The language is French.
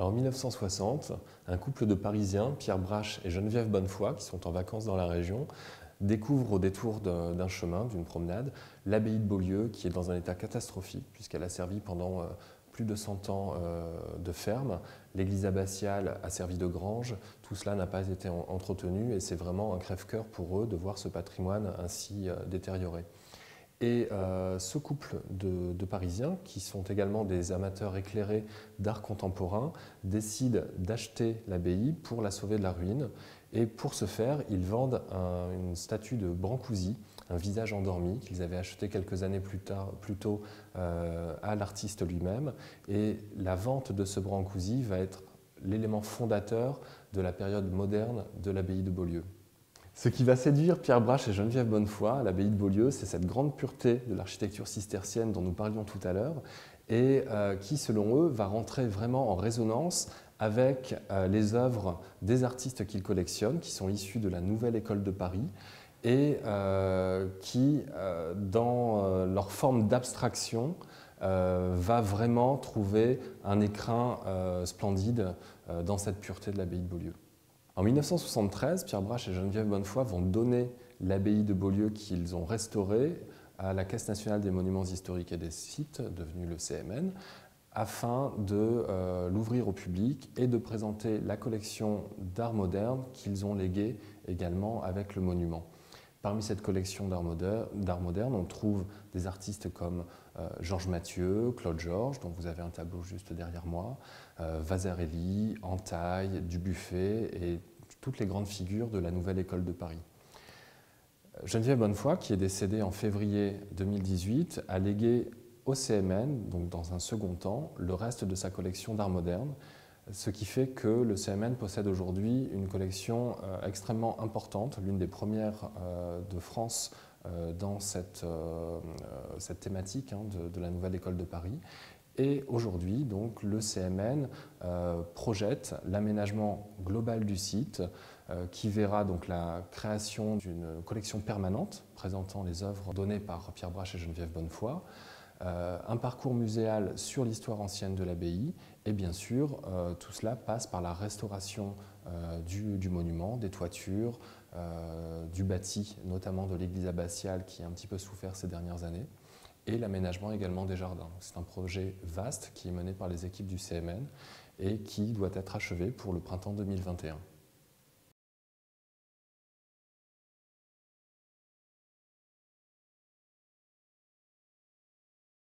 Alors en 1960, un couple de Parisiens, Pierre Brache et Geneviève Bonnefoy, qui sont en vacances dans la région, découvrent au détour d'un chemin, d'une promenade, l'abbaye de Beaulieu, qui est dans un état catastrophique, puisqu'elle a servi pendant plus de 100 ans de ferme. L'église abbatiale a servi de grange. Tout cela n'a pas été entretenu et c'est vraiment un crève-cœur pour eux de voir ce patrimoine ainsi détérioré. Et ce couple de Parisiens, qui sont également des amateurs éclairés d'art contemporain, décident d'acheter l'abbaye pour la sauver de la ruine. Et pour ce faire, ils vendent une statue de Brancusi, un visage endormi, qu'ils avaient acheté quelques années plus tôt à l'artiste lui-même. Et la vente de ce Brancusi va être l'élément fondateur de la période moderne de l'abbaye de Beaulieu. Ce qui va séduire Pierre Brache et Geneviève Bonnefoy à l'abbaye de Beaulieu, c'est cette grande pureté de l'architecture cistercienne dont nous parlions tout à l'heure et qui, selon eux, va rentrer vraiment en résonance avec les œuvres des artistes qu'ils collectionnent, qui sont issus de la Nouvelle École de Paris et qui, dans leur forme d'abstraction, va vraiment trouver un écrin splendide dans cette pureté de l'abbaye de Beaulieu. En 1973, Pierre Brache et Geneviève Bonnefoy vont donner l'abbaye de Beaulieu qu'ils ont restaurée à la Caisse nationale des monuments historiques et des sites, devenue le CMN, afin de l'ouvrir au public et de présenter la collection d'art moderne qu'ils ont léguée également avec le monument. Parmi cette collection d'art moderne, on trouve des artistes comme Georges Mathieu, Claude Georges, dont vous avez un tableau juste derrière moi, Vasarely, Entaille, Dubuffet et toutes les grandes figures de la Nouvelle École de Paris. Geneviève Bonnefoy, qui est décédée en février 2018, a légué au CMN, donc dans un second temps, le reste de sa collection d'art moderne, ce qui fait que le CMN possède aujourd'hui une collection extrêmement importante, l'une des premières de France dans cette thématique de la Nouvelle École de Paris. Et aujourd'hui, donc, le CMN projette l'aménagement global du site qui verra donc la création d'une collection permanente présentant les œuvres données par Pierre Brache et Geneviève Bonnefoy, un parcours muséal sur l'histoire ancienne de l'abbaye et bien sûr tout cela passe par la restauration du monument, des toitures, du bâti, notamment de l'église abbatiale qui a un petit peu souffert ces dernières années et l'aménagement également des jardins. C'est un projet vaste qui est mené par les équipes du CMN et qui doit être achevé pour le printemps 2021.